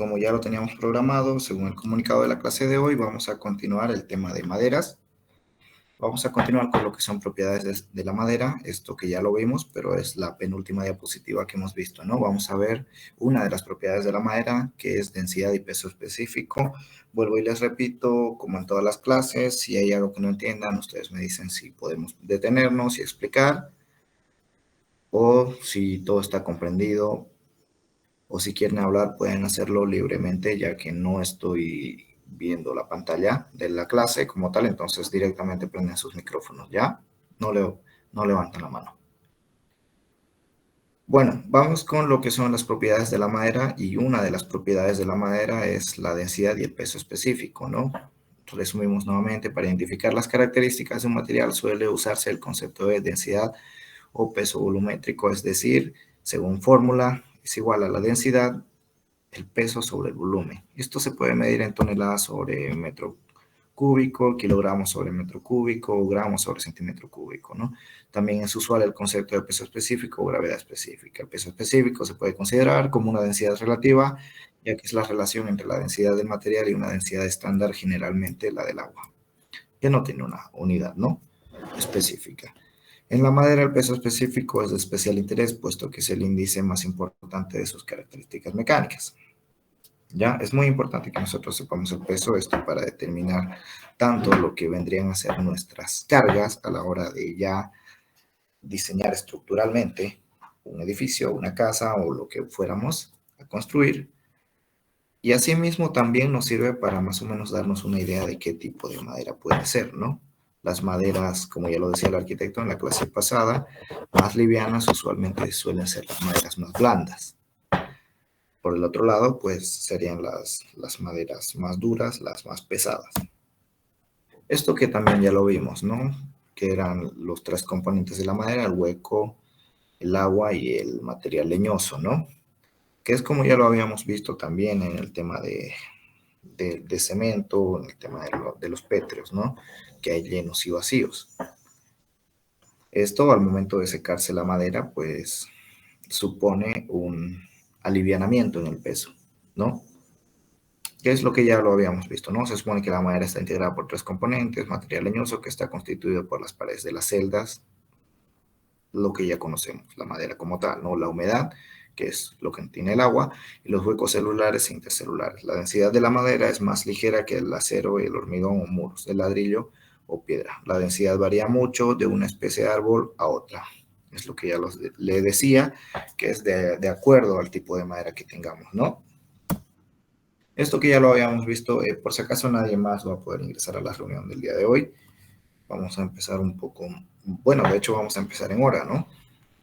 como ya lo teníamos programado, según el comunicado de la clase de hoy, vamos a continuar el tema de maderas. Vamos a continuar con lo que son propiedades de la madera, esto que ya lo vimos, pero es la penúltima diapositiva que hemos visto, ¿no? Vamos a ver una de las propiedades de la madera, que es densidad y peso específico. Vuelvo y les repito, como en todas las clases, si hay algo que no entiendan, ustedes me dicen si podemos detenernos y explicar, o si todo está comprendido, o si quieren hablar pueden hacerlo libremente, ya que no estoy viendo la pantalla de la clase como tal, entonces directamente prenden sus micrófonos, ¿ya? No levantan la mano. Bueno, vamos con lo que son las propiedades de la madera, y una de las propiedades de la madera es la densidad y el peso específico, ¿no? Resumimos nuevamente, para identificar las características de un material suele usarse el concepto de densidad o peso volumétrico, es decir, según fórmula, es igual a la densidad, el peso sobre el volumen. Esto se puede medir en toneladas sobre metro cúbico, kilogramos sobre metro cúbico, gramos sobre centímetro cúbico, ¿no? También es usual el concepto de peso específico o gravedad específica. El peso específico se puede considerar como una densidad relativa, ya que es la relación entre la densidad del material y una densidad estándar, generalmente la del agua, que no tiene una unidad, ¿no? Específica. En la madera, el peso específico es de especial interés, puesto que es el índice más importante de sus características mecánicas. Ya, es muy importante que nosotros sepamos el peso, esto para determinar tanto lo que vendrían a ser nuestras cargas a la hora de ya diseñar estructuralmente un edificio, una casa o lo que fuéramos a construir. Y asimismo también nos sirve para más o menos darnos una idea de qué tipo de madera puede ser, ¿no? Las maderas, como ya lo decía el arquitecto en la clase pasada, más livianas usualmente suelen ser las maderas más blandas. Por el otro lado, pues serían las maderas más duras, las más pesadas. Esto que también ya lo vimos, ¿no? Que eran los tres componentes de la madera: el hueco, el agua y el material leñoso, ¿no? Que es como ya lo habíamos visto también en el tema de cemento, en el tema de los pétreos, ¿no? Que hay llenos y vacíos. Esto, al momento de secarse la madera, pues supone un alivianamiento en el peso, ¿no? Que es lo que ya lo habíamos visto, ¿no? Se supone que la madera está integrada por tres componentes: material leñoso, que está constituido por las paredes de las celdas, lo que ya conocemos, la madera como tal, ¿no? La humedad, que es lo que tiene el agua, y los huecos celulares e intercelulares. La densidad de la madera es más ligera que el acero, el hormigón o muros de ladrillo o piedra. La densidad varía mucho de una especie de árbol a otra. Es lo que ya le decía, que es de acuerdo al tipo de madera que tengamos, ¿no? Esto que ya lo habíamos visto, por si acaso nadie más va a poder ingresar a la reunión del día de hoy. Vamos a empezar un poco, bueno, de hecho vamos a empezar en hora, ¿no?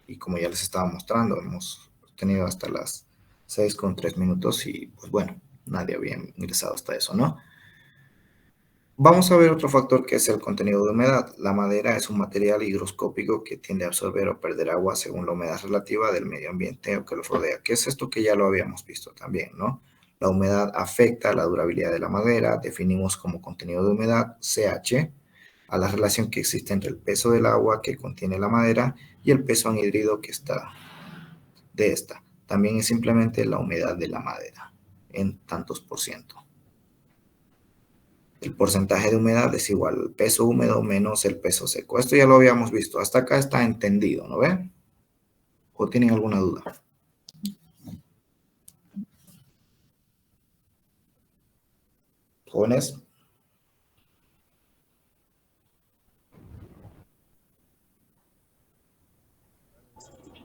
Y como ya les estaba mostrando, hemos tenido hasta las 6:03 y pues bueno, nadie había ingresado hasta eso, ¿no? Vamos a ver otro factor, que es el contenido de humedad. La madera es un material higroscópico que tiende a absorber o perder agua según la humedad relativa del medio ambiente o que lo rodea. ¿Qué es esto que ya lo habíamos visto también, ¿no? La humedad afecta la durabilidad de la madera. Definimos como contenido de humedad, CH, a la relación que existe entre el peso del agua que contiene la madera y el peso anhidro que está de esta. También es simplemente la humedad de la madera en tantos por ciento. El porcentaje de humedad es igual al peso húmedo menos el peso seco. Esto ya lo habíamos visto. Hasta acá está entendido, ¿no ven? ¿O tienen alguna duda? Jóvenes.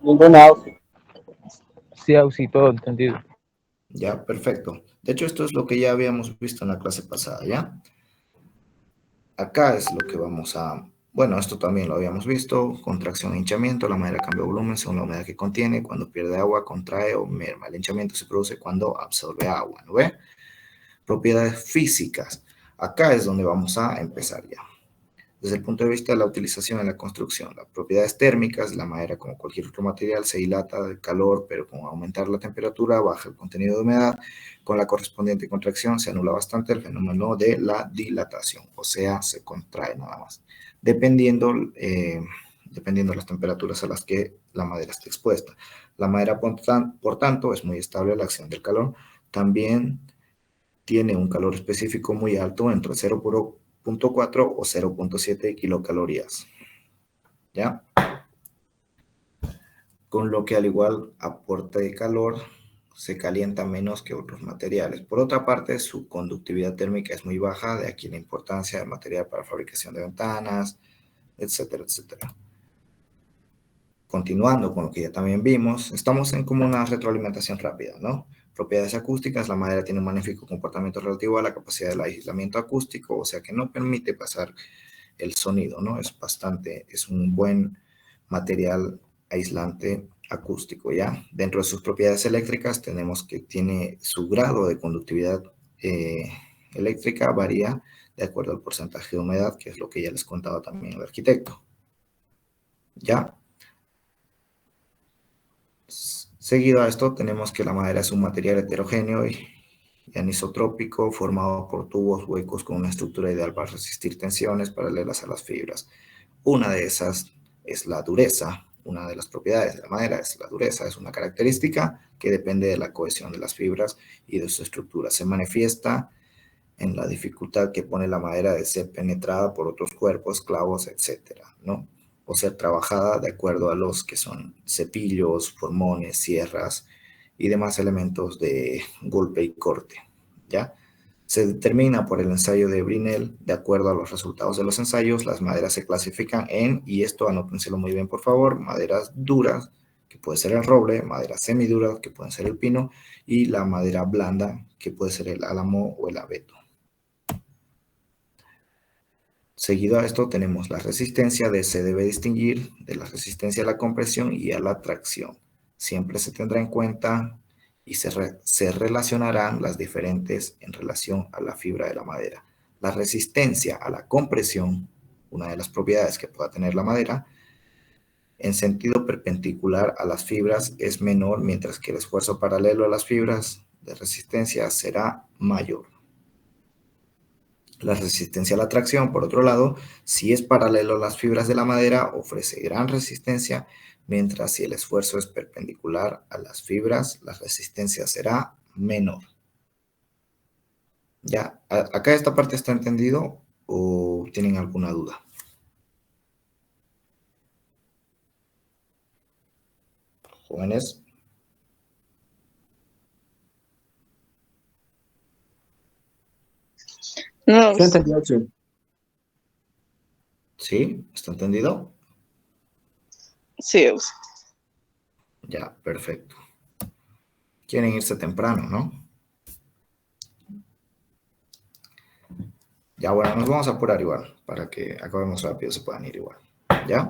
Ninguna. Sí, sí, todo entendido. Ya, perfecto. De hecho, esto es lo que ya habíamos visto en la clase pasada, ¿ya? Acá es lo que vamos a... Bueno, esto también lo habíamos visto: contracción e hinchamiento. La madera cambia volumen según la humedad que contiene. Cuando pierde agua, contrae o merma. El hinchamiento se produce cuando absorbe agua, ¿no ve? Propiedades físicas. Acá es donde vamos a empezar ya. Desde el punto de vista de la utilización en la construcción, las propiedades térmicas: la madera, como cualquier otro material, se dilata del calor, pero con aumentar la temperatura baja el contenido de humedad. Con la correspondiente contracción se anula bastante el fenómeno de la dilatación, o sea, se contrae nada más, dependiendo de las temperaturas a las que la madera esté expuesta. La madera, por tanto, es muy estable a la acción del calor, también tiene un calor específico muy alto, entre 0,4 o 0,7 kilocalorías, ¿ya? Con lo que al igual aporte de calor, se calienta menos que otros materiales. Por otra parte, su conductividad térmica es muy baja, de aquí la importancia del material para fabricación de ventanas, etcétera, etcétera. Continuando con lo que ya también vimos, estamos en como una retroalimentación rápida, ¿no? Propiedades acústicas, la madera tiene un magnífico comportamiento relativo a la capacidad del aislamiento acústico, o sea que no permite pasar el sonido, ¿no? Es un buen material aislante acústico, ¿ya? Dentro de sus propiedades eléctricas tenemos que tiene su grado de conductividad eléctrica varía de acuerdo al porcentaje de humedad, que es lo que ya les contaba también el arquitecto, ¿ya? Seguido a esto tenemos que la madera es un material heterogéneo y anisotrópico formado por tubos huecos con una estructura ideal para resistir tensiones paralelas a las fibras. Una de esas es la dureza. Una de las propiedades de la madera es la dureza. Es una característica que depende de la cohesión de las fibras y de su estructura. Se manifiesta en la dificultad que pone la madera de ser penetrada por otros cuerpos, clavos, etcétera, ¿no? O ser trabajada de acuerdo a los que son cepillos, formones, sierras y demás elementos de golpe y corte, ¿ya? Se determina por el ensayo de Brinell, de acuerdo a los resultados de los ensayos, las maderas se clasifican en, y esto anótenselo muy bien por favor, maderas duras, que puede ser el roble, maderas semiduras, que pueden ser el pino, y la madera blanda, que puede ser el álamo o el abeto. Seguido a esto tenemos la resistencia, se debe distinguir de la resistencia a la compresión y a la tracción. Siempre se tendrá en cuenta y se relacionarán las diferentes en relación a la fibra de la madera. La resistencia a la compresión, una de las propiedades que pueda tener la madera, en sentido perpendicular a las fibras es menor, mientras que el esfuerzo paralelo a las fibras de resistencia será mayor. La resistencia a la tracción, por otro lado, si es paralelo a las fibras de la madera, ofrece gran resistencia, mientras si el esfuerzo es perpendicular a las fibras, la resistencia será menor. ¿Ya? ¿Acá esta parte está entendido o tienen alguna duda? Jóvenes. No, Sí, entendido, sí. ¿Sí? ¿Está entendido? sí, Ya, perfecto. Quieren irse temprano, ¿no? Ya, bueno, nos vamos a apurar igual, para que acabemos rápido, se puedan ir igual. ¿Ya?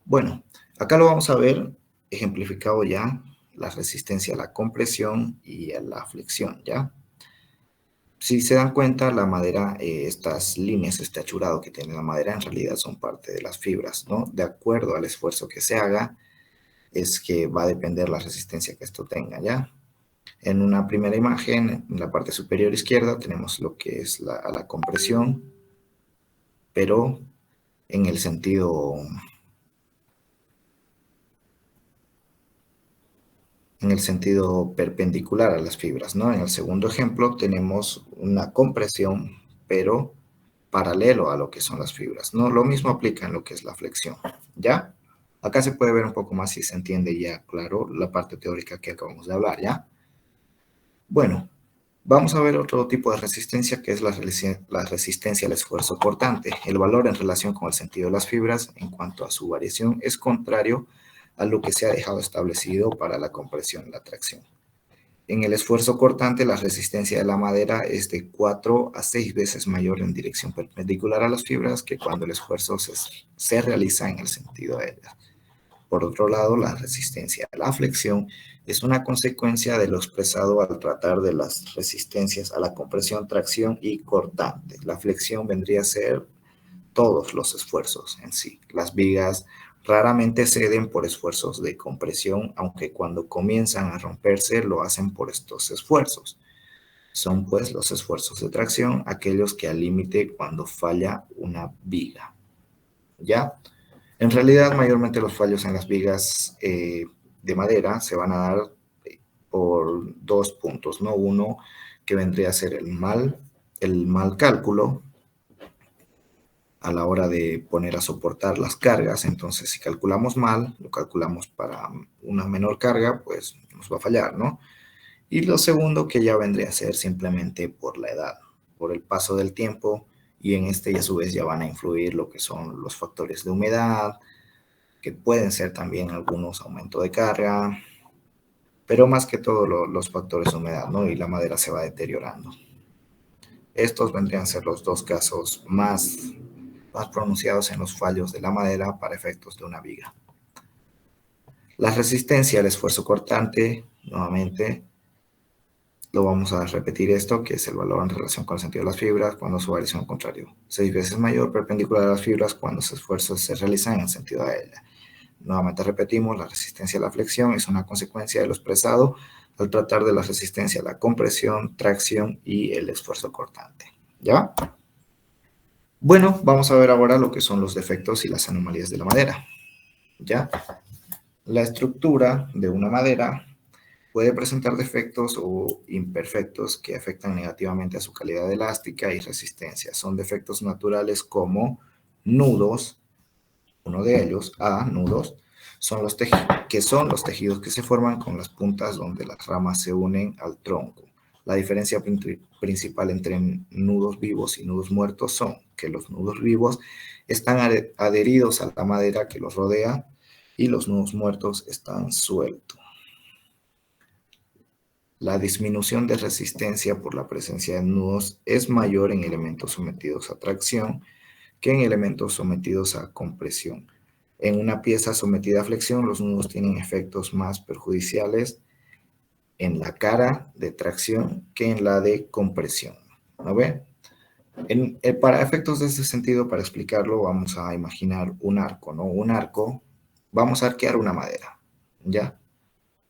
Bueno, acá lo vamos a ver ejemplificado ya, la resistencia a la compresión y a la flexión, ¿ya? Si se dan cuenta, la madera, estas líneas, este achurado que tiene la madera, en realidad son parte de las fibras, ¿no? De acuerdo al esfuerzo que se haga, es que va a depender la resistencia que esto tenga, ¿ya? En una primera imagen, en la parte superior izquierda, tenemos lo que es la compresión, pero en el sentido perpendicular a las fibras, ¿no? En el segundo ejemplo tenemos una compresión, pero paralelo a lo que son las fibras, ¿no? Lo mismo aplica en lo que es la flexión, ¿ya? Acá se puede ver un poco más si se entiende ya, claro, la parte teórica que acabamos de hablar, ¿ya? Bueno, vamos a ver otro tipo de resistencia que es la resistencia al esfuerzo cortante. El valor en relación con el sentido de las fibras en cuanto a su variación es contrario a lo que se ha dejado establecido para la compresión y la tracción. En el esfuerzo cortante, la resistencia de la madera es de 4 a 6 veces mayor en dirección perpendicular a las fibras que cuando el esfuerzo se realiza en el sentido de ellas. Por otro lado, la resistencia a la flexión es una consecuencia de lo expresado al tratar de las resistencias a la compresión, tracción y cortante. La flexión vendría a ser todos los esfuerzos en sí. Las vigas raramente ceden por esfuerzos de compresión, aunque cuando comienzan a romperse lo hacen por estos esfuerzos. Son pues los esfuerzos de tracción aquellos que al límite cuando falla una viga. ¿Ya? En realidad, mayormente los fallos en las vigas de madera se van a dar por dos puntos, ¿no? Uno que vendría a ser el mal cálculo a la hora de poner a soportar las cargas. Entonces, si calculamos mal, lo calculamos para una menor carga, pues nos va a fallar, ¿no? Y lo segundo que ya vendría a ser simplemente por la edad, por el paso del tiempo, y en este y a su vez ya van a influir lo que son los factores de humedad, que pueden ser también algunos aumento de carga, pero más que todo los factores de humedad, ¿no? Y la madera se va deteriorando. Estos vendrían a ser los dos casos más pronunciados en los fallos de la madera para efectos de una viga. La resistencia al esfuerzo cortante, nuevamente, lo vamos a repetir esto, que es el valor en relación con el sentido de las fibras cuando su variación al contrario. 6 veces mayor perpendicular a las fibras cuando los esfuerzos se realizan en el sentido de ella. Nuevamente repetimos, la resistencia a la flexión es una consecuencia de lo expresado al tratar de la resistencia a la compresión, tracción y el esfuerzo cortante. ¿Ya? Bueno, vamos a ver ahora lo que son los defectos y las anomalías de la madera. ¿Ya? La estructura de una madera puede presentar defectos o imperfectos que afectan negativamente a su calidad elástica y resistencia. Son defectos naturales como nudos, uno de ellos, nudos, son los tejidos que se forman con las puntas donde las ramas se unen al tronco. La diferencia principal entre nudos vivos y nudos muertos son que los nudos vivos están adheridos a la madera que los rodea y los nudos muertos están sueltos. La disminución de resistencia por la presencia de nudos es mayor en elementos sometidos a tracción que en elementos sometidos a compresión. En una pieza sometida a flexión, los nudos tienen efectos más perjudiciales en la cara de tracción que en la de compresión. ¿No ve? Para efectos de este sentido, para explicarlo, vamos a imaginar un arco, ¿no? Un arco, vamos a arquear una madera, ¿ya?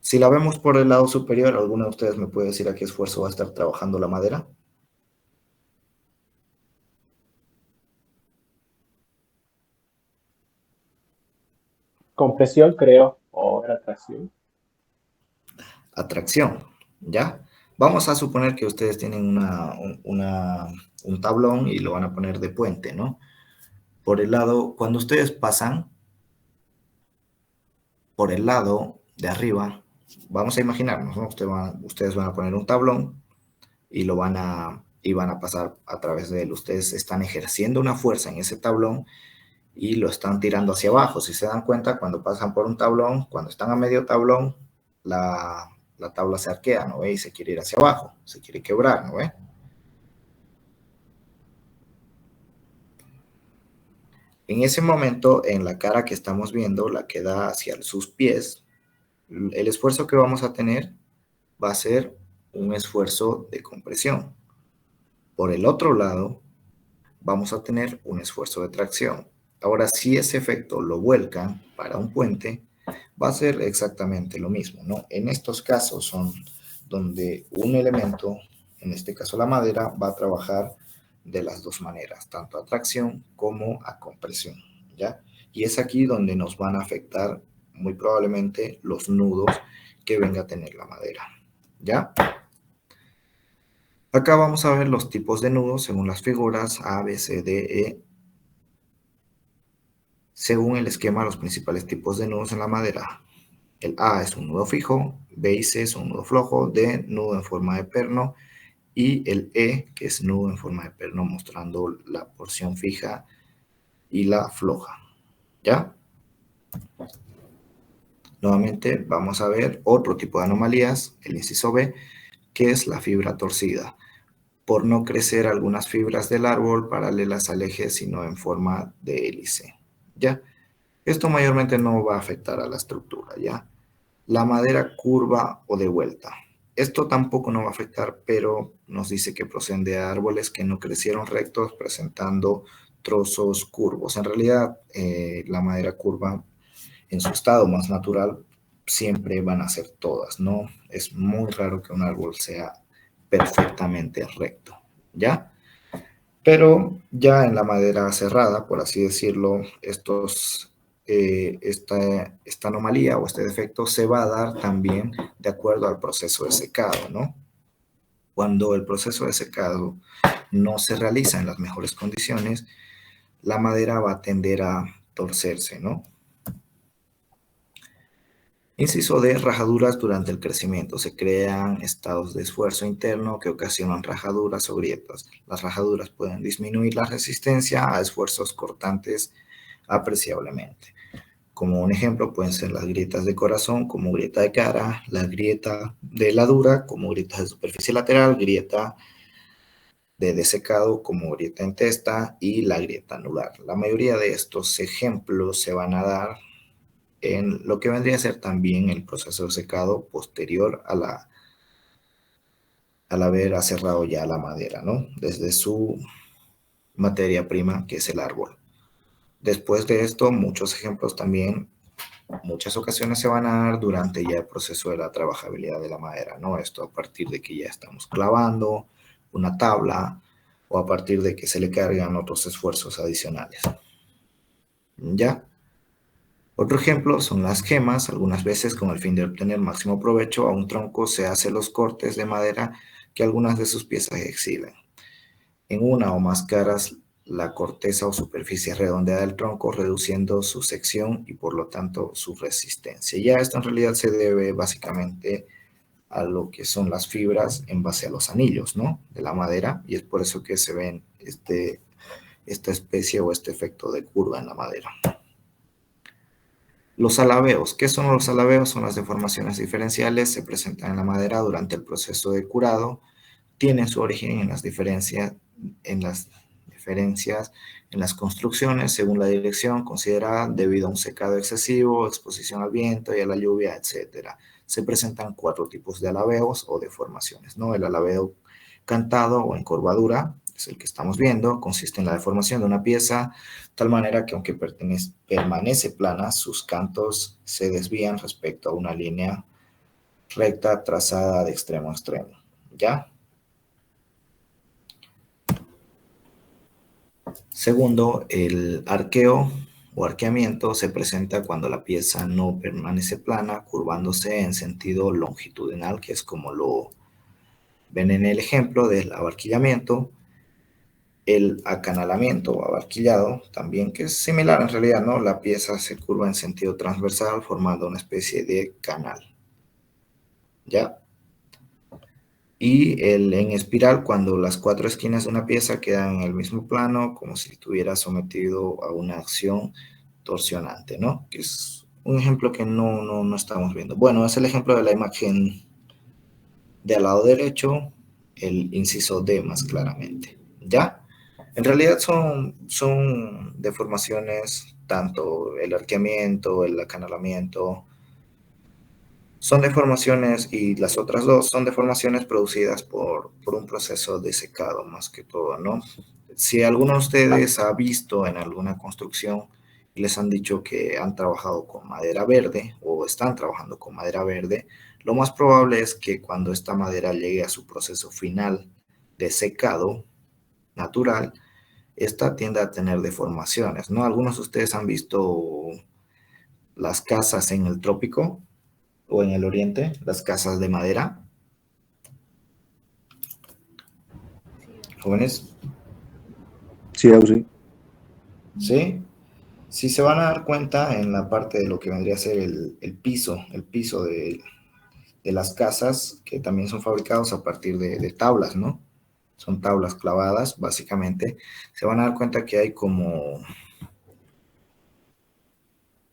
Si la vemos por el lado superior, ¿alguno de ustedes me puede decir a qué esfuerzo va a estar trabajando la madera? Compresión, creo, o era tracción. Atracción, ¿ya? Vamos a suponer que ustedes tienen un tablón y lo van a poner de puente, ¿no? Por el lado, cuando ustedes pasan, por el lado de arriba, vamos a imaginarnos, ¿no? Ustedes van a poner un tablón y van a pasar a través de él. Ustedes están ejerciendo una fuerza en ese tablón y lo están tirando hacia abajo. Si se dan cuenta, cuando pasan por un tablón, cuando están a medio tablón, la tabla se arquea, ¿no ve? Y se quiere ir hacia abajo, se quiere quebrar, ¿no ve? En ese momento, en la cara que estamos viendo, la que da hacia sus pies, el esfuerzo que vamos a tener va a ser un esfuerzo de compresión. Por el otro lado, vamos a tener un esfuerzo de tracción. Ahora, si ese efecto lo vuelcan para un puente, va a ser exactamente lo mismo, ¿no? En estos casos son donde un elemento, en este caso la madera, va a trabajar de las dos maneras, tanto a tracción como a compresión, ¿ya? Y es aquí donde nos van a afectar muy probablemente los nudos que venga a tener la madera, ¿ya? Acá vamos a ver los tipos de nudos según las figuras A, B, C, D, E. Según el esquema, los principales tipos de nudos en la madera. El A es un nudo fijo, B y C es un nudo flojo, D, nudo en forma de perno, y el E, que es nudo en forma de perno, mostrando la porción fija y la floja. ¿Ya? Nuevamente vamos a ver otro tipo de anomalías, el inciso B, que es la fibra torcida, por no crecer algunas fibras del árbol paralelas al eje, sino en forma de hélice. ¿Ya? Esto mayormente no va a afectar a la estructura, ¿ya? La madera curva o de vuelta. Esto tampoco nos va a afectar, pero nos dice que proceden de árboles que no crecieron rectos, presentando trozos curvos. En realidad, la madera curva, en su estado más natural, siempre van a ser todas, ¿no? Es muy raro que un árbol sea perfectamente recto, ¿ya? Pero ya en la madera cerrada, por así decirlo, estos esta anomalía o este defecto se va a dar también de acuerdo al proceso de secado, ¿no? Cuando el proceso de secado no se realiza en las mejores condiciones, la madera va a tender a torcerse, ¿no? Inciso D, rajaduras durante el crecimiento. Se crean estados de esfuerzo interno que ocasionan rajaduras o grietas. Las rajaduras pueden disminuir la resistencia a esfuerzos cortantes apreciablemente. Como un ejemplo pueden ser las grietas de corazón como grieta de cara, la grieta de heladura como grietas de superficie lateral, grieta de desecado como grieta en testa y la grieta anular. La mayoría de estos ejemplos se van a dar en lo que vendría a ser también el proceso de secado posterior al haber aserrado ya la madera, ¿no? Desde su materia prima, que es el árbol. Después de esto, muchos ejemplos también, muchas ocasiones se van a dar durante ya el proceso de la trabajabilidad de la madera, ¿no? Esto a partir de que ya estamos clavando una tabla o a partir de que se le cargan otros esfuerzos adicionales. ¿Ya? Otro ejemplo son las gemas. Algunas veces con el fin de obtener máximo provecho a un tronco se hacen los cortes de madera que algunas de sus piezas exhiben. En una o más caras la corteza o superficie redondeada del tronco, reduciendo su sección y por lo tanto su resistencia. Ya esto en realidad se debe básicamente a lo que son las fibras en base a los anillos, ¿no? De la madera, y es por eso que se ven esta especie o este efecto de curva en la madera. Los alabeos. ¿Qué son los alabeos? Son las deformaciones diferenciales, se presentan en la madera durante el proceso de curado, tienen su origen en las diferencias en las construcciones según la dirección considerada debido a un secado excesivo, exposición al viento y a la lluvia, etc. Se presentan 4 tipos de alabeos o deformaciones, ¿no? El alabeo cantado o en curvadura, es el que estamos viendo, consiste en la deformación de una pieza de tal manera que aunque permanece plana, sus cantos se desvían respecto a una línea recta trazada de extremo a extremo, ¿ya? Segundo, el arqueo o arqueamiento se presenta cuando la pieza no permanece plana, curvándose en sentido longitudinal, que es como lo ven en el ejemplo del abarquillamiento. El acanalamiento o abarquillado también, que es similar en realidad, ¿no? La pieza se curva en sentido transversal formando una especie de canal, ¿ya? Y en espiral, cuando las 4 esquinas de una pieza quedan en el mismo plano, como si estuviera sometido a una acción torsionante, ¿no? Que es un ejemplo que no estamos viendo. Bueno, es el ejemplo de la imagen de al lado derecho, el inciso D más claramente, ¿ya? En realidad son deformaciones, tanto el arqueamiento, el acanalamiento, son deformaciones y las otras dos son deformaciones producidas por un proceso de secado más que todo, ¿no? Si alguno de ustedes ha visto en alguna construcción y les han dicho que han trabajado con madera verde o están trabajando con madera verde, lo más probable es que cuando esta madera llegue a su proceso final de secado natural, esta tiende a tener deformaciones, ¿no? Algunos de ustedes han visto las casas en el trópico o en el oriente, las casas de madera. Jóvenes, Sí, sí. ¿sí? Si se van a dar cuenta en la parte de lo que vendría a ser el piso de las casas, que también son fabricados a partir de tablas, ¿no? Son tablas clavadas, básicamente. Se van a dar cuenta que hay como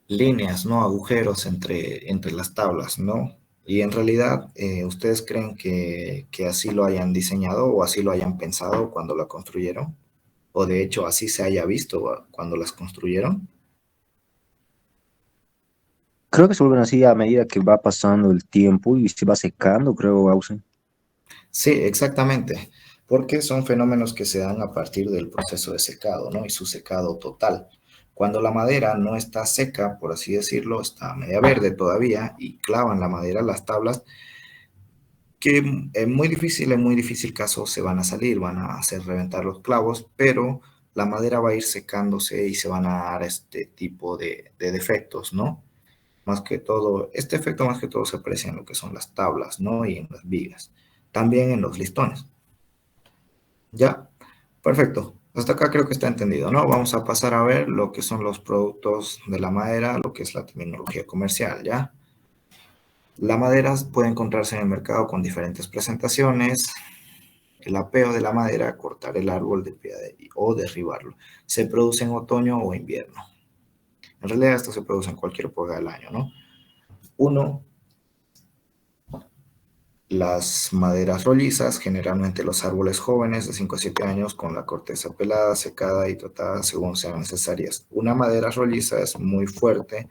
líneas, ¿no? Agujeros entre las tablas, ¿no? Y en realidad, ¿ustedes creen que así lo hayan diseñado o así lo hayan pensado cuando la construyeron? O de hecho, así se haya visto cuando las construyeron. Creo que se vuelven así a medida que va pasando el tiempo y se va secando, creo, Ausen. Sí, exactamente, porque son fenómenos que se dan a partir del proceso de secado, ¿no? Y su secado total. Cuando la madera no está seca, por así decirlo, está media verde todavía y clavan la madera las tablas, que en muy difícil caso se van a salir, van a hacer reventar los clavos, pero la madera va a ir secándose y se van a dar este tipo de defectos, ¿no? Más que todo, este efecto más que todo se aprecia en lo que son las tablas, ¿no? Y en las vigas. También en los listones. ¿Ya? Perfecto. Hasta acá creo que está entendido, ¿no? Vamos a pasar a ver lo que son los productos de la madera, lo que es la terminología comercial, ¿ya? La madera puede encontrarse en el mercado con diferentes presentaciones. El apeo de la madera, cortar el árbol de pie o derribarlo. Se produce en otoño o invierno. En realidad esto se produce en cualquier época del año, ¿no? Uno, las maderas rollizas, generalmente los árboles jóvenes de 5 a 7 años con la corteza pelada, secada y tratada según sean necesarias. Una madera rolliza es muy fuerte,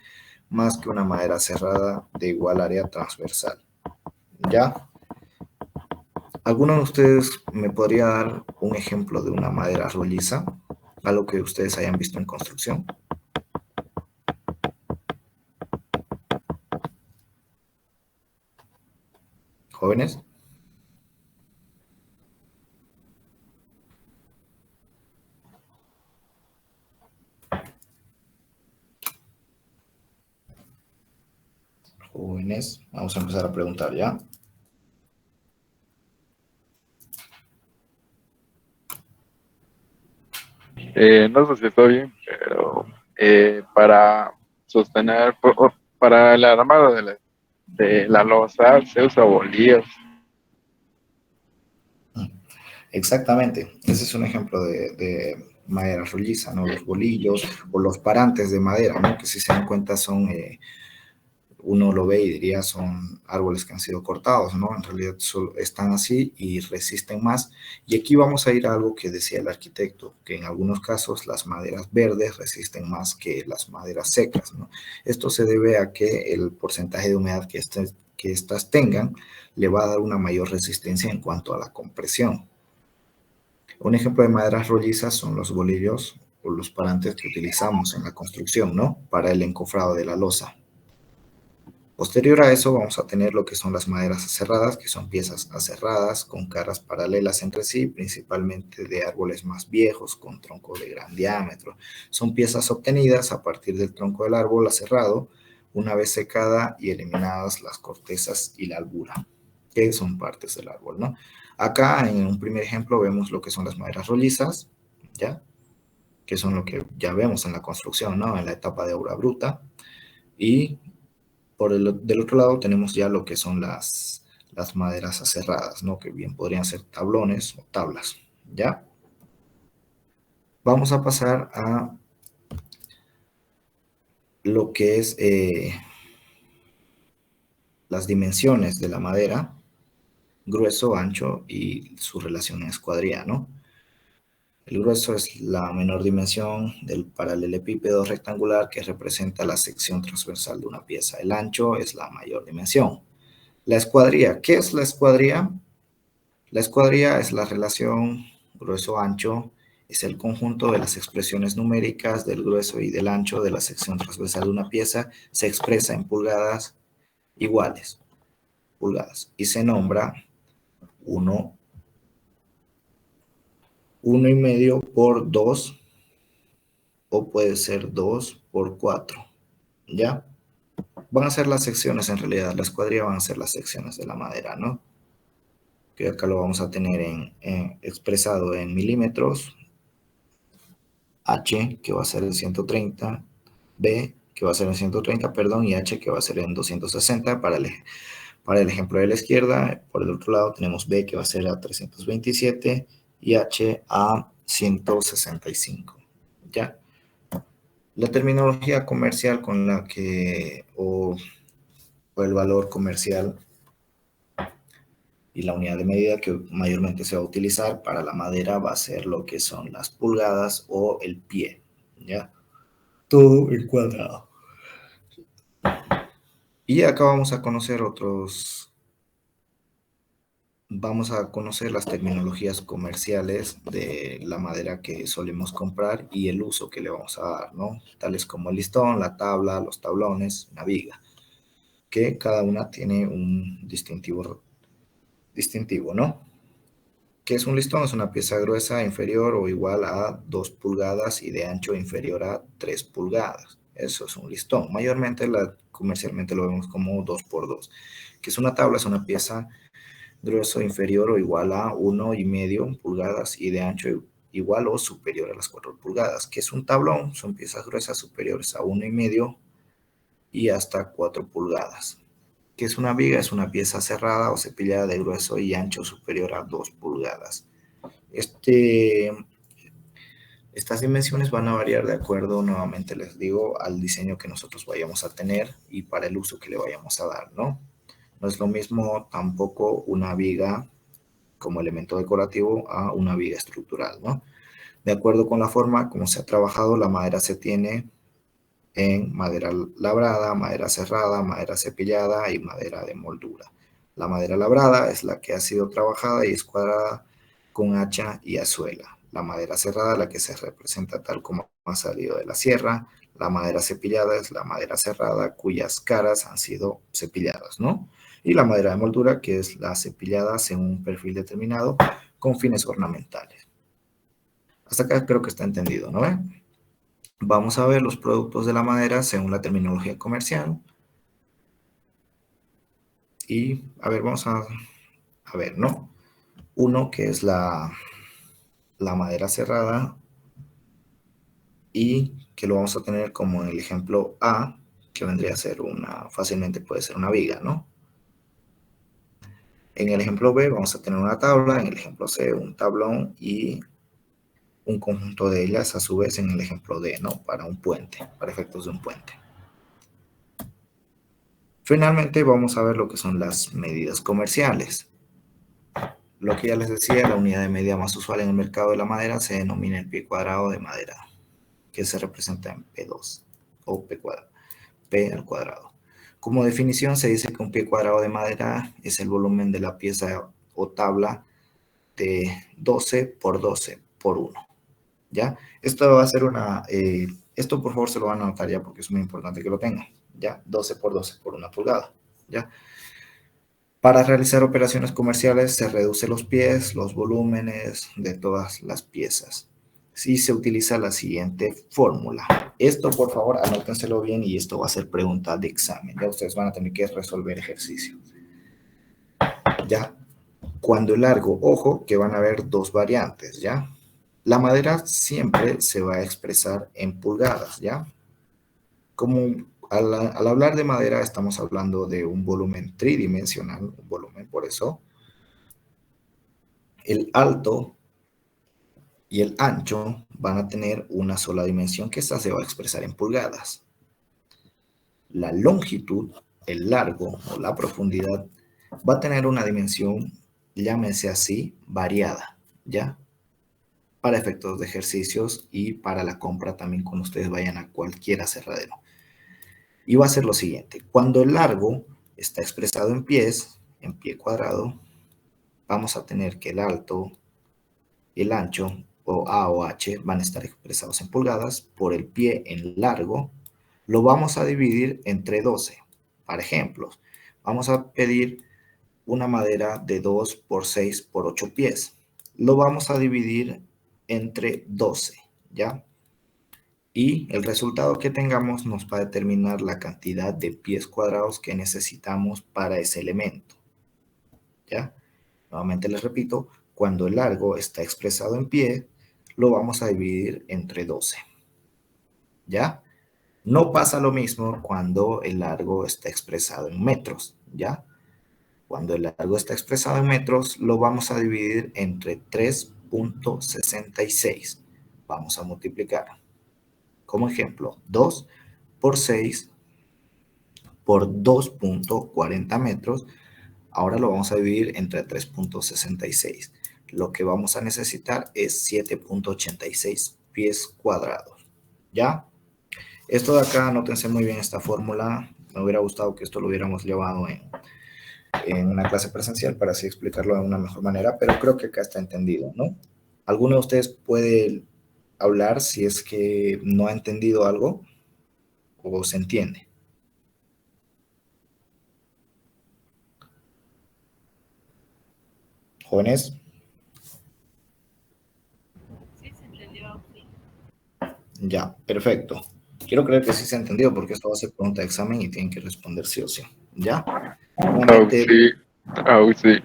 más que una madera cerrada de igual área transversal. ¿Ya? ¿Alguno de ustedes me podría dar un ejemplo de una madera rolliza? Algo que ustedes hayan visto en construcción. ¿Jóvenes? Jóvenes, vamos a empezar a preguntar ya. No sé si está bien, pero para sostener, para el armado de la losa se usa bolillos. Exactamente, ese es un ejemplo de madera rolliza, ¿no? Los bolillos o los parantes de madera, ¿no? Que si se dan cuenta son, uno lo ve y diría son árboles que han sido cortados, ¿no? En realidad solo están así y resisten más. Y aquí vamos a ir a algo que decía el arquitecto, que en algunos casos las maderas verdes resisten más que las maderas secas, ¿no? Esto se debe a que el porcentaje de humedad que estas tengan le va a dar una mayor resistencia en cuanto a la compresión. Un ejemplo de maderas rollizas son los bolillos o los parantes que utilizamos en la construcción, ¿no? Para el encofrado de la losa. Posterior a eso vamos a tener lo que son las maderas aserradas, que son piezas aserradas con caras paralelas entre sí, principalmente de árboles más viejos con tronco de gran diámetro. Son piezas obtenidas a partir del tronco del árbol aserrado, una vez secada y eliminadas las cortezas y la albura, que son partes del árbol, ¿no? Acá en un primer ejemplo vemos lo que son las maderas rollizas, ¿ya? Que son lo que ya vemos en la construcción, ¿no? En la etapa de obra bruta. Y del otro lado tenemos ya lo que son las maderas aserradas, ¿no? Que bien podrían ser tablones o tablas, ¿ya? Vamos a pasar a lo que es las dimensiones de la madera, grueso, ancho y su relación en escuadría, ¿no? El grueso es la menor dimensión del paralelepípedo rectangular que representa la sección transversal de una pieza. El ancho es la mayor dimensión. La escuadría, ¿qué es la escuadría? La escuadría es la relación grueso-ancho, es el conjunto de las expresiones numéricas del grueso y del ancho de la sección transversal de una pieza, se expresa en pulgadas iguales, pulgadas, y se nombra 1,5 por 2 o puede ser 2 por 4, ¿ya? Van a ser las secciones en realidad, la escuadría van a ser las secciones de la madera, ¿no? Que acá lo vamos a tener expresado en milímetros, H, que va a ser en 130, B, que va a ser en 130, perdón, y H, que va a ser en 260 para el ejemplo de la izquierda. Por el otro lado tenemos B, que va a ser a 327 y H a 165, ¿ya? La terminología comercial con la que, o el valor comercial y la unidad de medida que mayormente se va a utilizar para la madera va a ser lo que son las pulgadas o el pie, ¿ya? Todo en cuadrado. Y acá vamos a conocer vamos a conocer las terminologías comerciales de la madera que solemos comprar y el uso que le vamos a dar, ¿no? Tales como el listón, la tabla, los tablones, la viga, que cada una tiene un distintivo, ¿no? ¿Qué es un listón? Es una pieza gruesa inferior o igual a 2 pulgadas y de ancho inferior a 3 pulgadas. Eso es un listón. Mayormente comercialmente lo vemos como 2 por 2. ¿Qué es una tabla? Es una pieza grueso inferior o igual a 1,5 pulgadas y de ancho igual o superior a las 4 pulgadas. ¿Qué es un tablón? Son piezas gruesas superiores a 1,5 y hasta 4 pulgadas. ¿Qué es una viga? Es una pieza cerrada o cepillada de grueso y ancho superior a 2 pulgadas. Estas dimensiones van a variar de acuerdo, nuevamente les digo, al diseño que nosotros vayamos a tener y para el uso que le vayamos a dar, ¿no? No es lo mismo tampoco una viga como elemento decorativo a una viga estructural, ¿no? De acuerdo con la forma como se ha trabajado, la madera se tiene en madera labrada, madera serrada, madera cepillada y madera de moldura. La madera labrada es la que ha sido trabajada y es cuadrada con hacha y azuela. La madera serrada, la que se representa tal como ha salido de la sierra. La madera cepillada es la madera cerrada cuyas caras han sido cepilladas, ¿no? Y la madera de moldura, que es la cepillada según un perfil determinado con fines ornamentales. Hasta acá creo que está entendido, ¿no? Vamos a ver los productos de la madera según la terminología comercial. Y, a ver, vamos a ver, ¿no? Uno que es la madera cerrada y que lo vamos a tener como en el ejemplo A, que vendría a ser fácilmente puede ser una viga, ¿no? En el ejemplo B vamos a tener una tabla, en el ejemplo C un tablón y un conjunto de ellas a su vez en el ejemplo D, ¿no? Para un puente, para efectos de un puente. Finalmente vamos a ver lo que son las medidas comerciales. Lo que ya les decía, la unidad de medida más usual en el mercado de la madera se denomina el pie cuadrado de madera, que se representa en P2 o P cuadrado, P al cuadrado. Como definición se dice que un pie cuadrado de madera es el volumen de la pieza o tabla de 12 por 12 por 1. ¿Ya? Esto va a ser esto por favor se lo van a anotar ya porque es muy importante que lo tengan. ¿Ya? 12 por 12 por 1 pulgada. ¿Ya? Para realizar operaciones comerciales se reduce los pies, los volúmenes de todas las piezas. Si se utiliza la siguiente fórmula. Esto, por favor, anótenselo bien y esto va a ser pregunta de examen. Ya ustedes van a tener que resolver ejercicio. Ya, cuando el largo, ojo, que van a haber dos variantes, ¿ya? La madera siempre se va a expresar en pulgadas, ¿ya? Como al hablar de madera estamos hablando de un volumen tridimensional, un volumen, por eso el alto y el ancho van a tener una sola dimensión que esta se va a expresar en pulgadas. La longitud, el largo o la profundidad va a tener una dimensión, llámese así, variada, ¿ya? Para efectos de ejercicios y para la compra también cuando ustedes vayan a cualquier aserradero. Y va a ser lo siguiente, cuando el largo está expresado en pies, en pie cuadrado, vamos a tener que el alto, el ancho, o A o H, van a estar expresados en pulgadas, por el pie en largo, lo vamos a dividir entre 12. Para ejemplos, vamos a pedir una madera de 2 por 6 por 8 pies. Lo vamos a dividir entre 12, ¿ya? Y el resultado que tengamos nos va a determinar la cantidad de pies cuadrados que necesitamos para ese elemento, ¿ya? Nuevamente les repito, cuando el largo está expresado en pie, lo vamos a dividir entre 12, ¿ya? No pasa lo mismo cuando el largo está expresado en metros, ¿ya? Cuando el largo está expresado en metros, lo vamos a dividir entre 3,66. Vamos a multiplicar. Como ejemplo, 2 por 6 por 2,40 metros. Ahora lo vamos a dividir entre 3,66. Lo que vamos a necesitar es 7,86 pies cuadrados. ¿Ya? Esto de acá, anótense muy bien esta fórmula. Me hubiera gustado que esto lo hubiéramos llevado en una clase presencial para así explicarlo de una mejor manera, pero creo que acá está entendido, ¿no? ¿Alguno de ustedes puede hablar si es que no ha entendido algo o se entiende? Jóvenes. Ya, perfecto. Quiero creer que sí se entendió porque esto va a ser pregunta de examen y tienen que responder sí o sí. ¿Ya? Oh, Nuevamente, sí. Oh, sí.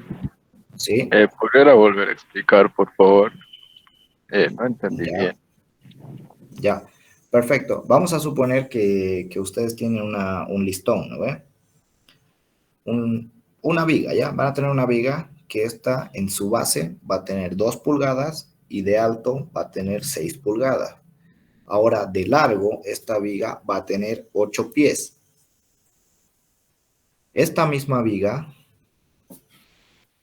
sí, ¿Pudiera volver a explicar, por favor? No entendí ya, bien. ya. Perfecto. Vamos a suponer que ustedes tienen un listón, ¿no ve? Una viga, ¿ya? Van a tener una viga que está en su base va a tener 2 pulgadas y de alto va a tener 6 pulgadas. Ahora, de largo, esta viga va a tener 8 pies. Esta misma viga,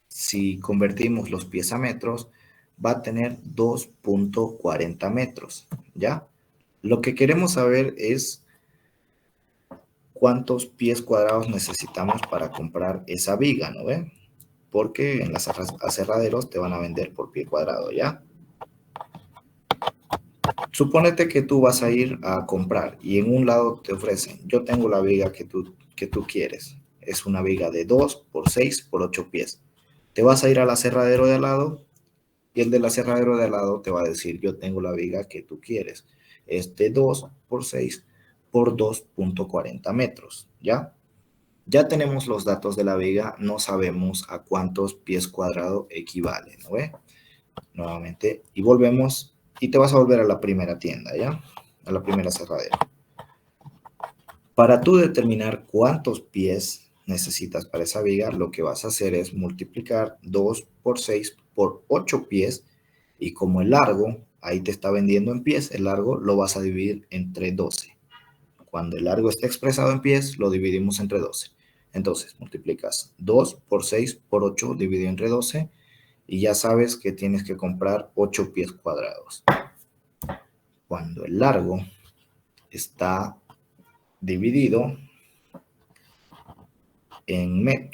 si convertimos los pies a metros, va a tener 2.40 metros, ¿ya? Lo que queremos saber es cuántos pies cuadrados necesitamos para comprar esa viga, ¿no ve? Porque en los aserraderos te van a vender por pie cuadrado, ¿ya? Supónete que tú vas a ir a comprar y en un lado te ofrecen, yo tengo la viga que tú quieres. Es una viga de 2 por 6 por 8 pies. Te vas a ir al aserradero de al lado y el del aserradero de al lado te va a decir, yo tengo la viga que tú quieres. Es de 2 por 6 por 2.40 metros, ¿ya? Ya tenemos los datos de la viga, no sabemos a cuántos pies cuadrados equivale, ¿no ve? Nuevamente, y volvemos, y te vas a volver a la primera tienda, ¿ya? A la primera cerradera. Para tú determinar cuántos pies necesitas para esa viga, lo que vas a hacer es multiplicar 2 por 6 por 8 pies, y como el largo, ahí te está vendiendo en pies, el largo lo vas a dividir entre 12. Cuando el largo esté expresado en pies, lo dividimos entre 12. Entonces, multiplicas 2 por 6 por 8 dividido entre 12 y ya sabes que tienes que comprar 8 pies cuadrados. Cuando el largo está dividido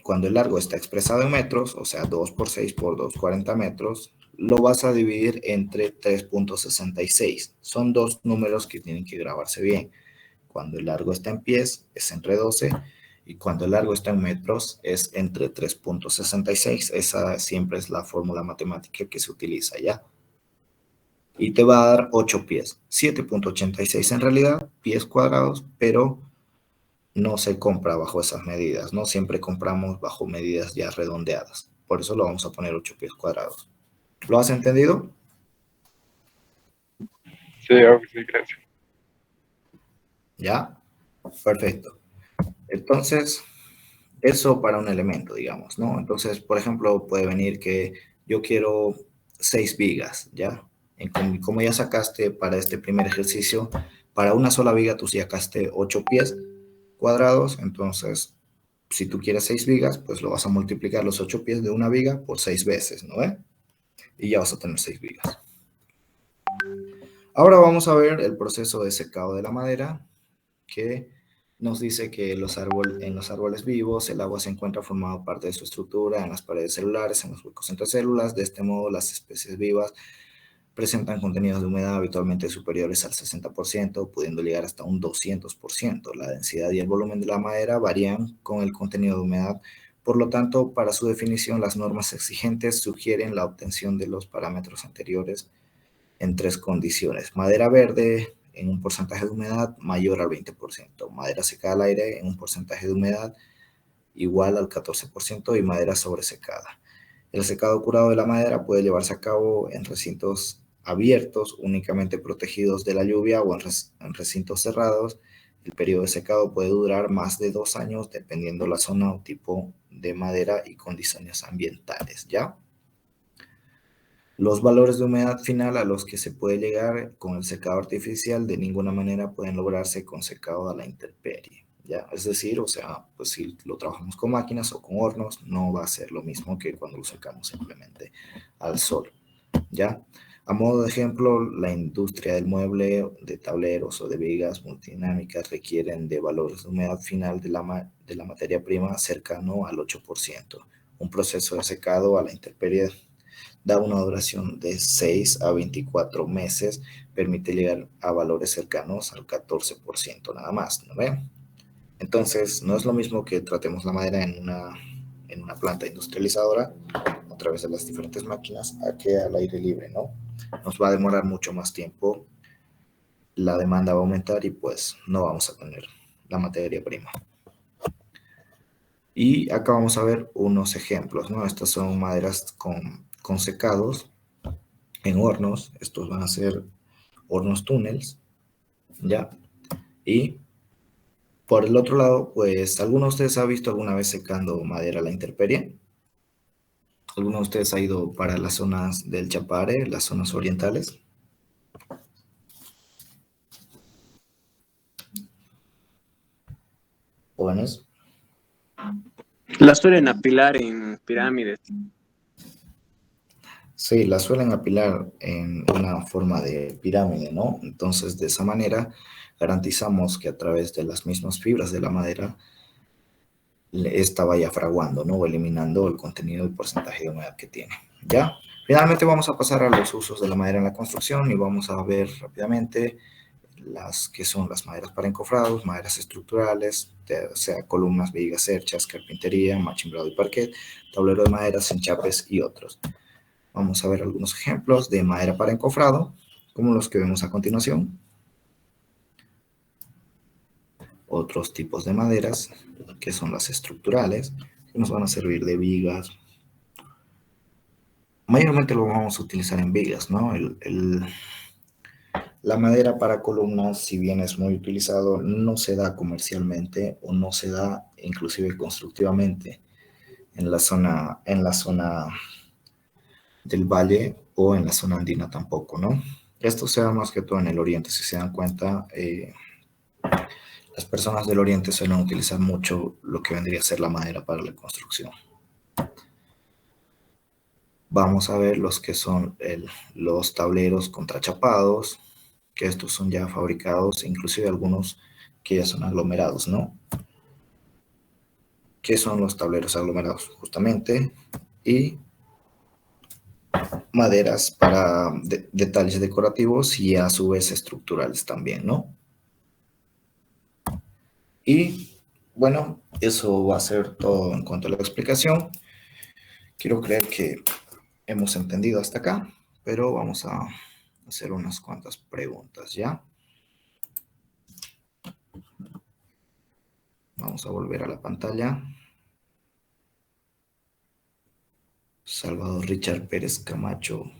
cuando el largo está expresado en metros, o sea, 2 por 6 por 2, 40 metros, lo vas a dividir entre 3.66. Son dos números que tienen que grabarse bien. Cuando el largo está en pies, es entre 12, y cuando el largo está en metros, es entre 3.66. Esa siempre es la fórmula matemática que se utiliza, ¿ya? Y te va a dar 8 pies, 7.86 en realidad, pies cuadrados, pero no se compra bajo esas medidas, ¿no? Siempre compramos bajo medidas ya redondeadas. Por eso lo vamos a poner 8 pies cuadrados. ¿Lo has entendido? Sí, oh, sí, gracias. ¿Ya? Perfecto. Entonces, eso para un elemento, digamos, ¿no? Entonces, por ejemplo, puede venir que yo quiero 6 vigas, ¿ya? Como ya sacaste para este primer ejercicio, para una sola viga tú sacaste 8 pies cuadrados, entonces, si tú quieres 6 vigas, pues lo vas a multiplicar los 8 pies de una viga por 6 veces, ¿no ve? Y ya vas a tener 6 vigas. Ahora vamos a ver el proceso de secado de la madera, que nos dice que en los árboles vivos el agua se encuentra formado parte de su estructura en las paredes celulares, en los huecos entre células. De este modo, las especies vivas presentan contenidos de humedad habitualmente superiores al 60%, pudiendo llegar hasta un 200%. La densidad y el volumen de la madera varían con el contenido de humedad. Por lo tanto, para su definición, las normas exigentes sugieren la obtención de los parámetros anteriores en 3 condiciones. Madera verde en un porcentaje de humedad mayor al 20%, madera secada al aire en un porcentaje de humedad igual al 14% y madera sobresecada. El secado curado de la madera puede llevarse a cabo en recintos abiertos, únicamente protegidos de la lluvia, o en recintos cerrados. El periodo de secado puede durar más de 2 años dependiendo la zona o tipo de madera y condiciones ambientales, ¿ya? Los valores de humedad final a los que se puede llegar con el secado artificial de ninguna manera pueden lograrse con secado a la intemperie, ¿ya? Es decir, o sea, pues si lo trabajamos con máquinas o con hornos, no va a ser lo mismo que cuando lo secamos simplemente al sol, ¿ya? A modo de ejemplo, la industria del mueble, de tableros o de vigas multidinámicas requieren de valores de humedad final de la materia prima cercano al 8%. Un proceso de secado a la intemperie da una duración de 6 a 24 meses, permite llegar a valores cercanos al 14% nada más, ¿no ven? Entonces, no es lo mismo que tratemos la madera en una planta industrializadora a través de las diferentes máquinas a que al aire libre, ¿no? Nos va a demorar mucho más tiempo la demanda va a aumentar y pues no vamos a tener la materia prima. Y acá vamos a ver unos ejemplos, ¿no? Estas son maderas con secados en hornos. Estos van a ser hornos túneles, ¿ya? Y por el otro lado, pues, ¿alguno de ustedes ha visto alguna vez secando madera a la intemperie? ¿Alguno de ustedes ha ido para las zonas del Chapare, las zonas orientales? Jóvenes. Las suelen apilar en pirámides. Sí, la suelen apilar en una forma de pirámide, ¿no? Entonces, de esa manera, garantizamos que a través de las mismas fibras de la madera, esta vaya fraguando, ¿no? O eliminando el contenido y porcentaje de humedad que tiene, ¿ya? Finalmente vamos a pasar a los usos de la madera en la construcción y vamos a ver rápidamente las que son las maderas para encofrados, maderas estructurales, o sea, columnas, vigas, cerchas, carpintería, machimbrado y parquet, tablero de maderas, enchapes y otros. Vamos a ver algunos ejemplos de madera para encofrado, como los que vemos a continuación. Otros tipos de maderas, que son las estructurales, que nos van a servir de vigas. Mayormente lo vamos a utilizar en vigas, ¿no? La madera para columnas, si bien es muy utilizado, no se da comercialmente o no se da inclusive constructivamente en la zona del valle o en la zona andina tampoco, ¿no? Esto se da más que todo en el oriente, si se dan cuenta, las personas del oriente suelen utilizar mucho lo que vendría a ser la madera para la construcción. Vamos a ver los que son los tableros contrachapados, que estos son ya fabricados, inclusive algunos que ya son aglomerados, ¿no? ¿Qué son los tableros aglomerados? Justamente, y maderas para detalles decorativos y a su vez estructurales también, ¿no? Y bueno, eso va a ser todo en cuanto a la explicación. Quiero creer que hemos entendido hasta acá, pero vamos a hacer unas cuantas preguntas, ¿ya? Vamos a volver a la pantalla. Salvador Richard Pérez Camacho.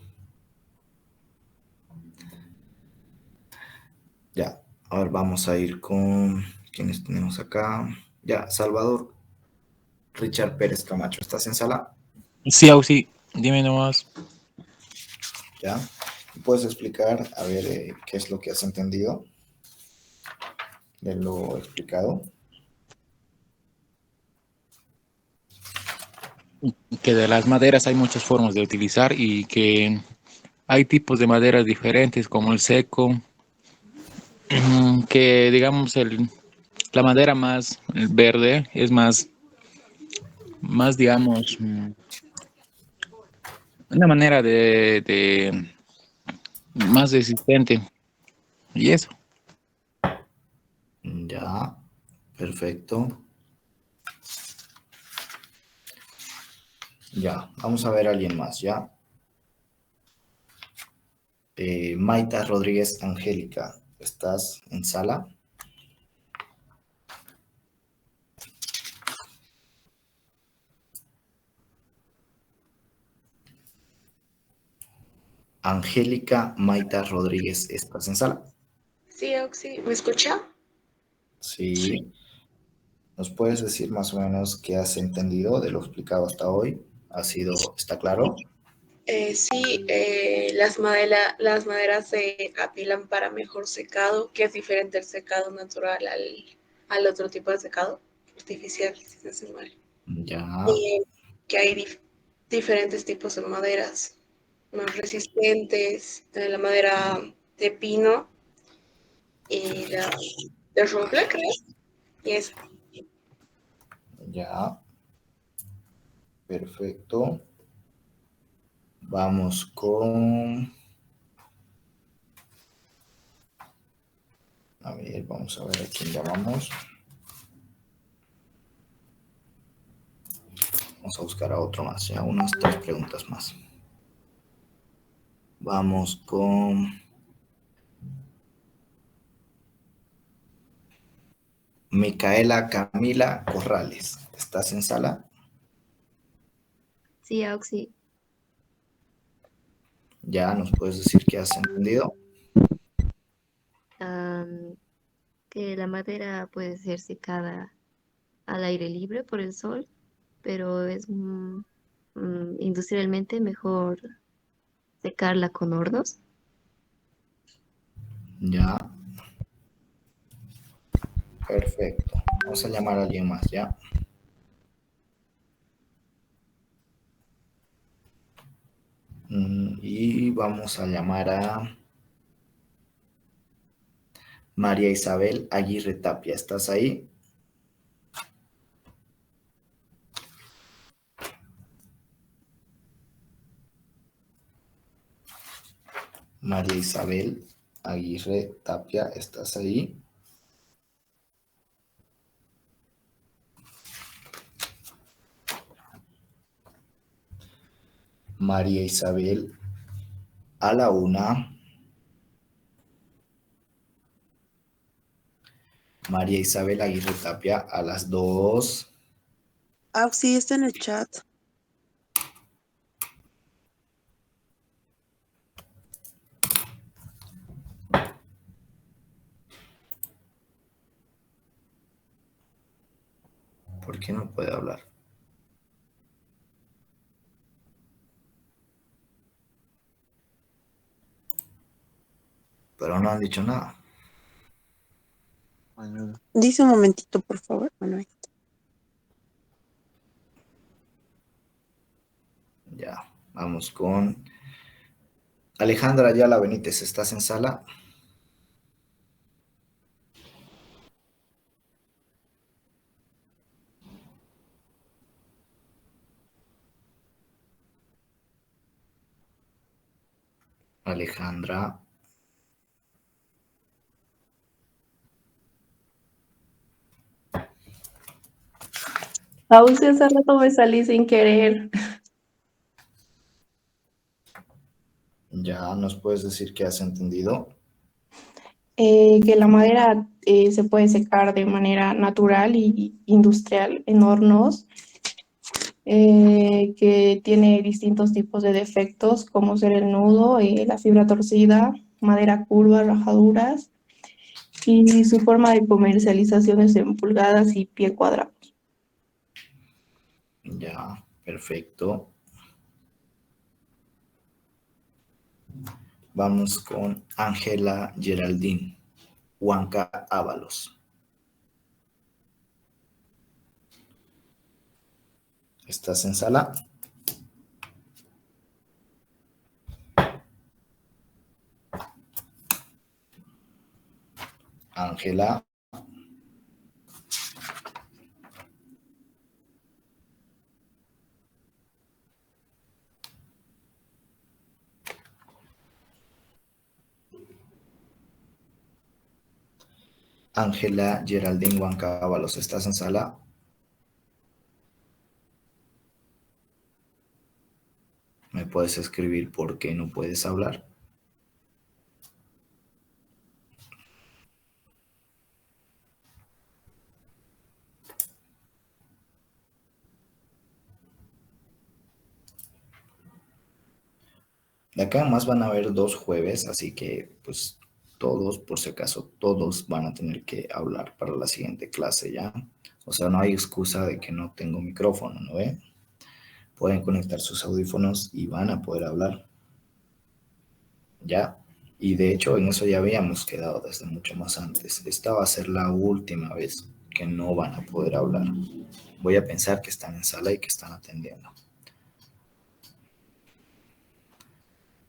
Ya, a ver, vamos a ir con quienes tenemos acá. Ya, Salvador Richard Pérez Camacho, ¿estás en sala? Sí, Auxi, dime nomás. ¿Ya? ¿Puedes explicar, a ver, qué es lo que has entendido de lo explicado? Que de las maderas hay muchas formas de utilizar y que hay tipos de maderas diferentes como el seco, que digamos la madera más verde es más digamos, una manera de más resistente y eso. Ya, perfecto. Ya, vamos a ver a alguien más, ¿ya? Maita Rodríguez Angélica, ¿estás en sala? Angélica Maita Rodríguez, ¿estás en sala? Sí, Oxy, ¿me escucha? Sí. ¿Nos puedes decir más o menos qué has entendido de lo explicado hasta hoy? ¿Está claro? Sí, las maderas se apilan para mejor secado, que es diferente el secado natural al otro tipo de secado artificial, si no estoy mal. Ya, Y que hay diferentes tipos de maderas más resistentes, la madera de pino y la de roble, creo. Y es ya, perfecto. Vamos con... A ver, vamos a ver a quién llamamos. Vamos a buscar a otro más, ya, unas 3 preguntas más. Vamos con Micaela Camila Corrales, ¿estás en sala? Sí, Auxi. Ya nos puedes decir qué has entendido. am, que la madera puede ser secada al aire libre por el sol, pero es industrialmente mejor secarla con hornos. Ya, perfecto. Vamos a llamar a alguien más, ¿ya? Y vamos a llamar a María Isabel Aguirre Tapia. ¿Estás ahí? María Isabel Aguirre Tapia, ¿estás ahí? María Isabel a la 1. María Isabel Aguirre Tapia a las 2. Auxi está en el chat. ¿Por qué no puede hablar? Pero no han dicho nada. Dice un momentito, por favor. Bueno, ahí está. Ya, vamos con Alejandra Ayala Benítez. ¿Estás en sala? Alejandra. Aún si hace rato me salí sin querer. Ya, ¿nos puedes decir qué has entendido? Que la madera se puede secar de manera natural y industrial en hornos, que tiene distintos tipos de defectos, como ser el nudo, la fibra torcida, madera curva, rajaduras, y su forma de comercialización es en pulgadas y pie cuadrado. Ya, perfecto. Vamos con Ángela Geraldine Huanca Ábalos. ¿Estás en sala? Ángela. Ángela Geraldine Huanca Ábalos, ¿estás en sala? ¿Me puedes escribir por qué no puedes hablar? De acá más van a haber 2 jueves, así que pues todos, por si acaso, todos van a tener que hablar para la siguiente clase, ¿ya? O sea, no hay excusa de que no tengo micrófono, ¿no ve? Pueden conectar sus audífonos y van a poder hablar, ¿ya? Y de hecho en eso ya habíamos quedado desde mucho más antes. Esta va a ser la última vez que no van a poder hablar. Voy a pensar que están en sala y que están atendiendo.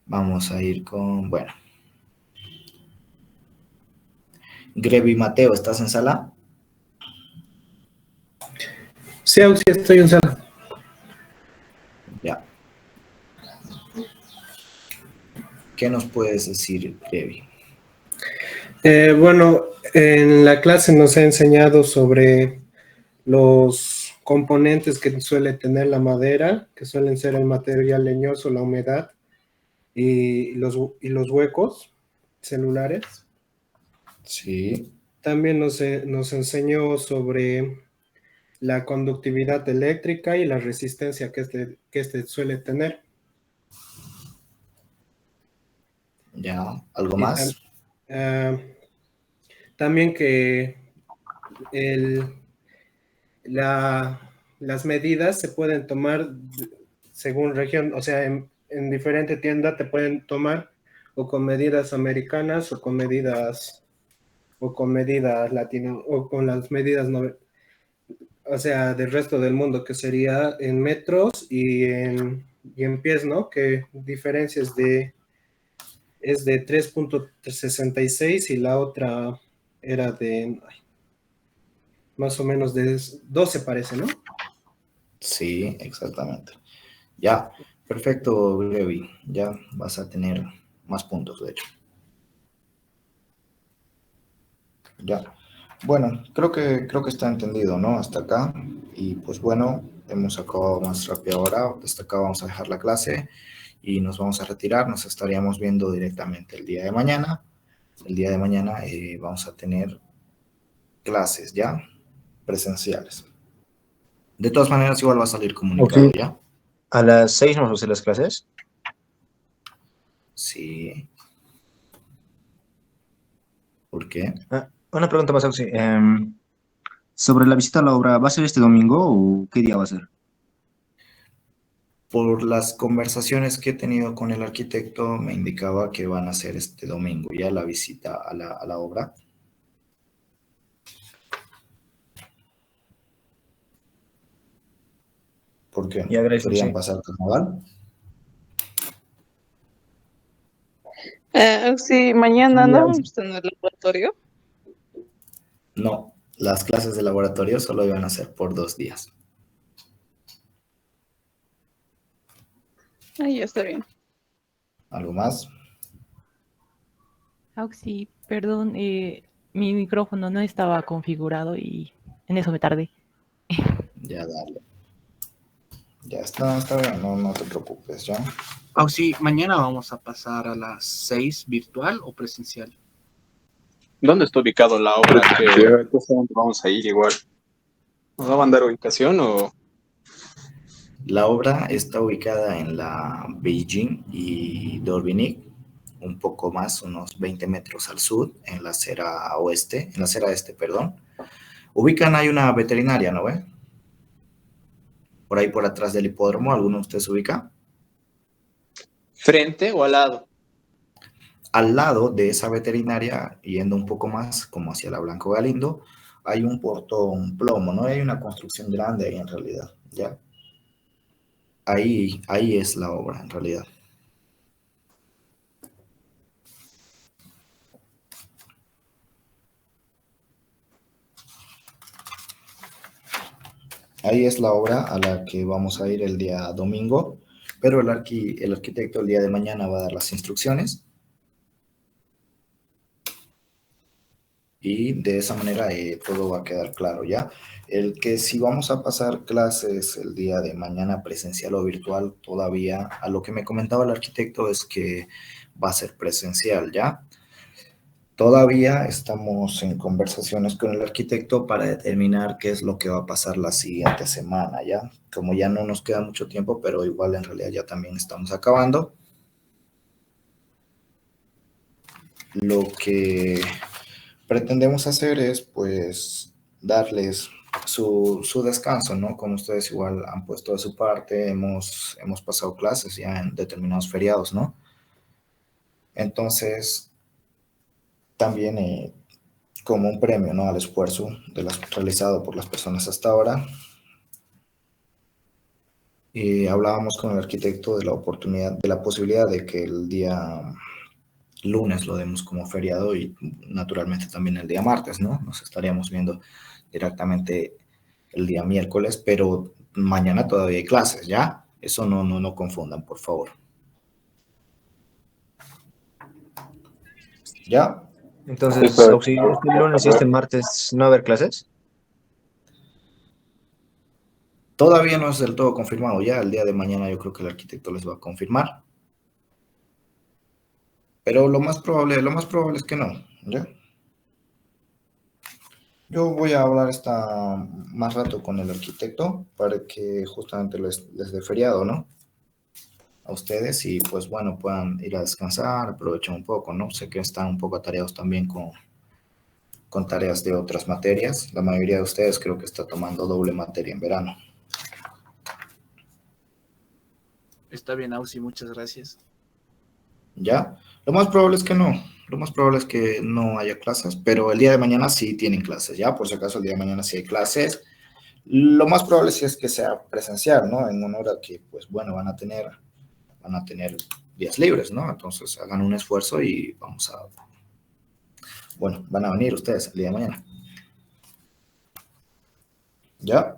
Vamos a ir con, bueno. Grevi Mateo, ¿estás en sala? Sí, Auxi, estoy en sala. Ya. ¿Qué nos puedes decir, Grevi? Bueno, en la clase nos ha enseñado sobre los componentes que suele tener la madera, que suelen ser el material leñoso, la humedad y los huecos celulares. Sí. también nos enseñó sobre la conductividad eléctrica y la resistencia que este suele tener. Ya, ¿algo Y más? ah, también que el, las medidas se pueden tomar según región, o sea, en diferente tienda te pueden tomar o con medidas americanas o con medidas latinas o con las medidas o sea, del resto del mundo, que sería en metros y en pies, ¿no? Que diferencia es de 3,66 y la otra era de más o menos de 12 parece, ¿no? Sí, exactamente. Ya, perfecto, Levi. Ya vas a tener más puntos, de hecho. Ya. Bueno, creo que está entendido, ¿no? Hasta acá. Y pues bueno, hemos acabado más rápido ahora. Hasta acá vamos a dejar la clase y nos vamos a retirar. Nos estaríamos viendo directamente el día de mañana. El día de mañana vamos a tener clases ya presenciales. De todas maneras, igual va a salir Ok. comunicado ya. ¿A las 6 nos vamos a hacer las clases? Sí. ¿Por qué? Una pregunta más, Auxi. Sobre la visita a la obra, ¿va a ser este domingo o qué día va a ser? Por las conversaciones que he tenido con el arquitecto, me indicaba que van a hacer este domingo ya la visita a la obra. ¿Por qué? Ya, gracias, ¿Querían Auxi. pasar carnaval? Sí, mañana Sí, no Auxi. vamos a tener laboratorio. No, las clases de laboratorio solo iban a ser por 2 días. Ahí ya está bien. ¿Algo más? Auxi, perdón, mi micrófono no estaba configurado y en eso me tardé. Ya, dale. Ya está bien, no te preocupes, ¿ya? Auxi, mañana vamos a pasar a las 6 virtual o presencial. ¿Dónde está ubicado la obra? Que justamente vamos a ir igual. ¿Nos va a mandar ubicación o...? La obra está ubicada en la Beijing y d'Orbigny, un poco más, unos 20 metros al sur, en la acera oeste, en la acera este, perdón. Ubican, hay una veterinaria, ¿no ve? Por ahí por atrás del hipódromo, ¿alguno de ustedes ubica? ¿Frente o al lado? Al lado de esa veterinaria, yendo un poco más, como hacia la Blanco Galindo, hay un portón plomo, ¿no? Hay una construcción grande ahí en realidad, ¿ya? Ahí es la obra, en realidad. Ahí es la obra a la que vamos a ir el día domingo, pero el arquitecto el día de mañana va a dar las instrucciones y de esa manera todo va a quedar claro ya. El que si vamos a pasar clases el día de mañana presencial o virtual, todavía a lo que me comentaba el arquitecto es que va a ser presencial ya. Todavía estamos en conversaciones con el arquitecto para determinar qué es lo que va a pasar la siguiente semana, ¿ya? Como ya no nos queda mucho tiempo, pero igual en realidad ya también estamos acabando. Lo que pretendemos hacer es, pues, darles su descanso, ¿no? Como ustedes igual han puesto de su parte, hemos pasado clases ya en determinados feriados, ¿no? Entonces, también como un premio, ¿no? Al esfuerzo realizado por las personas hasta ahora. Hablábamos con el arquitecto de la oportunidad, de la posibilidad de que el día lunes lo demos como feriado y naturalmente también el día martes, ¿no? Nos estaríamos viendo directamente el día miércoles, pero mañana todavía hay clases, ¿ya? Eso no confundan, por favor. ¿Ya? Entonces, Auxi, este lunes y este martes no va a haber clases. Todavía no es del todo confirmado, ya el día de mañana yo creo que el arquitecto les va a confirmar. Pero lo más probable es que no, ¿ya? Yo voy a hablar más rato con el arquitecto para que justamente les dé feriado, ¿no? A ustedes y pues bueno, puedan ir a descansar, aprovechar un poco, ¿no? Sé que están un poco atareados también con tareas de otras materias. La mayoría de ustedes creo que está tomando doble materia en verano. Está bien, Ausi, muchas gracias. ¿Ya? Lo más probable es que no. Lo más probable es que no haya clases, pero el día de mañana sí tienen clases, ¿ya? Por si acaso el día de mañana sí hay clases. Lo más probable sí es que sea presencial, ¿no? En una hora que, pues bueno, van a tener días libres, ¿no? Entonces hagan un esfuerzo y bueno, van a venir ustedes el día de mañana. ¿Ya?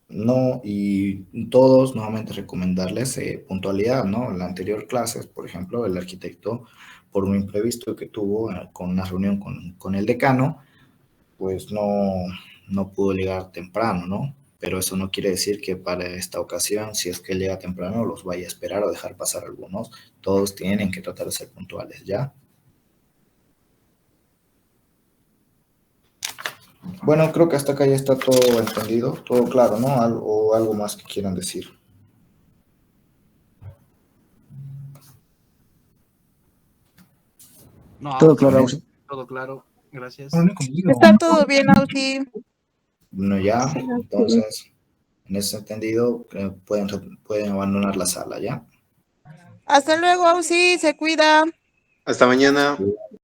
No, y todos nuevamente recomendarles puntualidad, ¿no? En la anterior clase, por ejemplo, el arquitecto, por un imprevisto que tuvo con una reunión con el decano, pues no pudo llegar temprano, ¿no? Pero eso no quiere decir que para esta ocasión, si es que llega temprano, los vaya a esperar o dejar pasar algunos. Todos tienen que tratar de ser puntuales, ¿ya? Bueno, creo que hasta acá ya está todo entendido, todo claro, ¿no? O algo más que quieran decir. No, Todo Ausi, claro, Ausi. todo claro, gracias. Está todo bien, Ausi. Bueno, ya, Sí, entonces, en ese entendido, pueden abandonar la sala, ¿ya? Hasta luego, Ausi, se cuida. Hasta mañana.